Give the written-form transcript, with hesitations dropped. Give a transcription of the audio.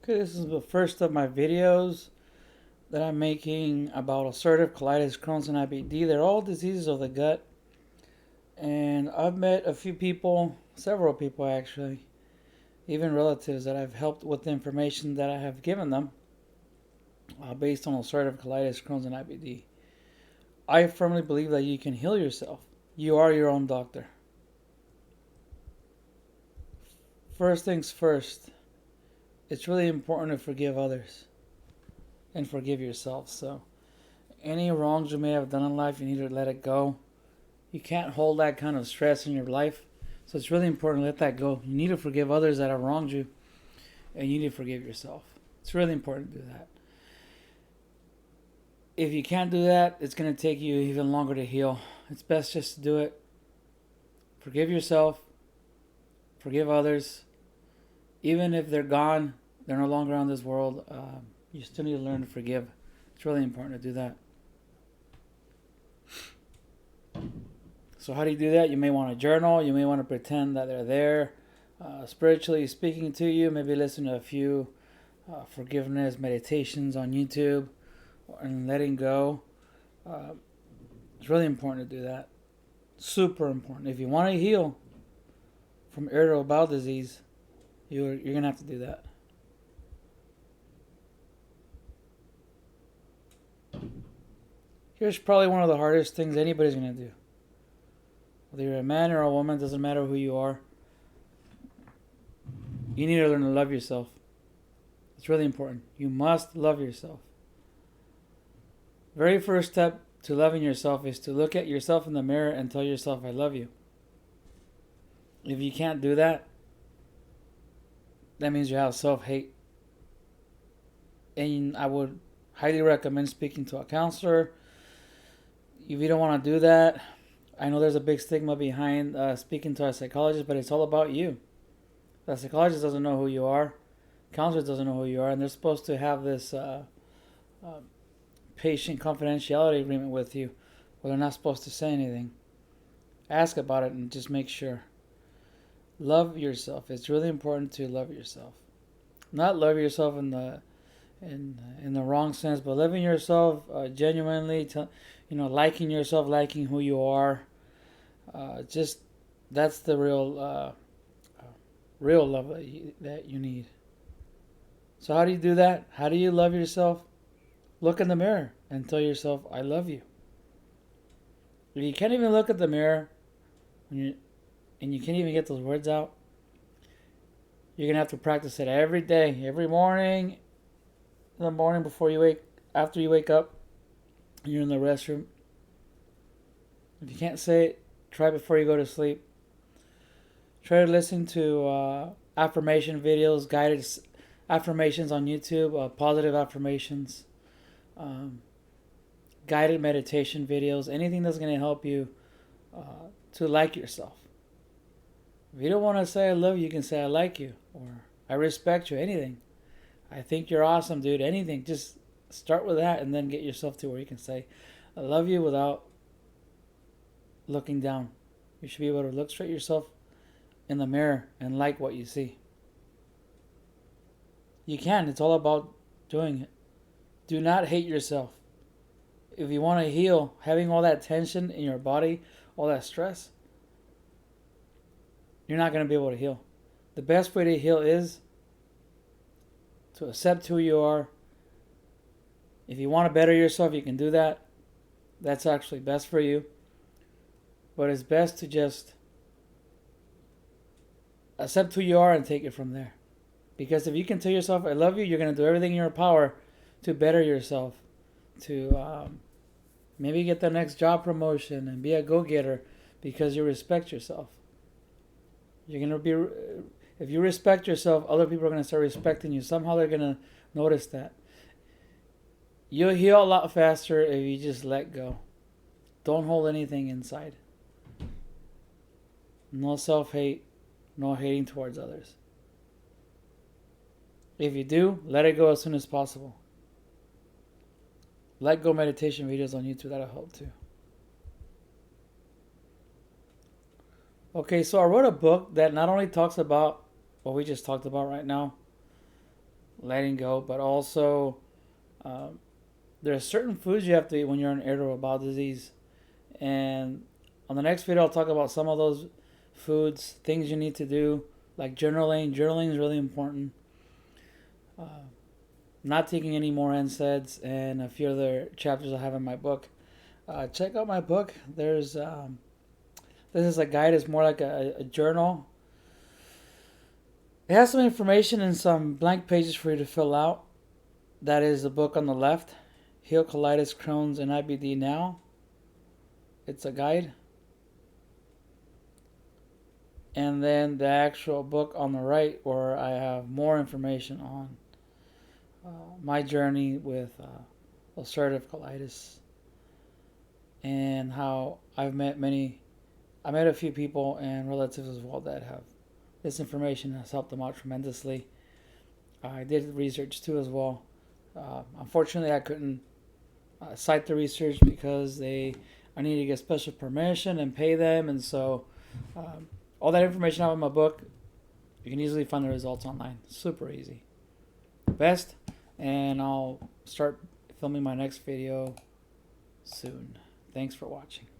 Okay, this is the first of my videos that I'm making about ulcerative colitis, Crohn's, and IBD. They're all diseases of the gut, and I've met a few people, several people actually, even relatives that I've helped with the information that I have given them based on ulcerative colitis, Crohn's, and IBD. I firmly believe that you can heal yourself. You are your own doctor. First things first, it's really important to forgive others and forgive yourself. So, any wrongs you may have done in life, you need to let it go. You can't hold that kind of stress in your life. So it's really important to let that go. You need to forgive others that have wronged you, and you need to forgive yourself. It's really important to do that. If you can't do that, it's going to take you even longer to heal. It's best just to do it. Forgive yourself. Forgive others. Even if they're gone, they're no longer on this world, you still need to learn to forgive. It's really important to do that. So how do you do that? You may want to journal. You may want to pretend that they're there, spiritually speaking to you. Maybe listen to a few forgiveness meditations on YouTube and letting go. It's really important to do that. Super important. If you want to heal from irritable bowel disease, you're going to have to do that. Here's probably one of the hardest things anybody's going to do. Whether you're a man or a woman, doesn't matter who you are. You need to learn to love yourself. It's really important. You must love yourself. Very first step to loving yourself is to look at yourself in the mirror and tell yourself, I love you. If you can't do that, that means you have self-hate. And I would highly recommend speaking to a counselor. If you don't want to do that, I know there's a big stigma behind speaking to a psychologist, but it's all about you. The psychologist doesn't know who you are. Counselor doesn't know who you are, and they're supposed to have this patient confidentiality agreement with you, where they're not supposed to say anything. Ask about it and just make sure. Love yourself. It's really important to love yourself. Not love yourself in the wrong sense, but loving yourself genuinely, liking yourself, liking who you are. Just that's the real love that you need. So how do you do that? How do you love yourself? Look in the mirror and tell yourself, I love you. If you can't even look at the mirror and you can't even get those words out, you're going to have to practice it every day, every morning, in the morning after you wake up, you're in the restroom. If you can't say it, try before you go to sleep. Try to listen to affirmation videos, guided affirmations on YouTube, positive affirmations, guided meditation videos, anything that's going to help you to like yourself. If you don't want to say I love you, you can say I like you or I respect you, anything. I think you're awesome, dude. Anything. Just start with that and then get yourself to where you can say I love you without looking down. You should be able to look straight at yourself in the mirror and like what you see. You can. It's all about doing it. Do not hate yourself. If you want to heal, having all that tension in your body, all that stress, you're not going to be able to heal. The best way to heal is to accept who you are. If you want to better yourself, you can do that. That's actually best for you. But it's best to just accept who you are and take it from there. Because if you can tell yourself, I love you, you're going to do everything in your power to better yourself. To maybe get the next job promotion and be a go-getter because you respect yourself. You're going to be, if you respect yourself, other people are going to start respecting you. Somehow they're going to notice that. You'll heal a lot faster if you just let go. Don't hold anything inside. No self-hate, no hating towards others. If you do, let it go as soon as possible. Let go meditation videos on YouTube, that'll help too. Okay, so I wrote a book that not only talks about what we just talked about right now, letting go, but also um, there are certain foods you have to eat when you're in irritable bowel disease. And on the next video, I'll talk about some of those foods, things you need to do, like journaling. Journaling is really important. Uh, Not taking any more NSAIDs, and a few other chapters I have in my book. Check out my book. This is a guide. It's more like a journal. It has some information and some blank pages for you to fill out. That is the book on the left, Heal Colitis, Crohn's, and IBD Now. It's a guide. And then the actual book on the right, where I have more information on my journey with ulcerative colitis and how I met a few people and relatives as well that have this information has helped them out tremendously. I did research too as well. Unfortunately, I couldn't cite the research because I needed to get special permission and pay them, and so all that information out in my book, you can easily find the results online. Super easy. Best, and I'll start filming my next video soon. Thanks for watching.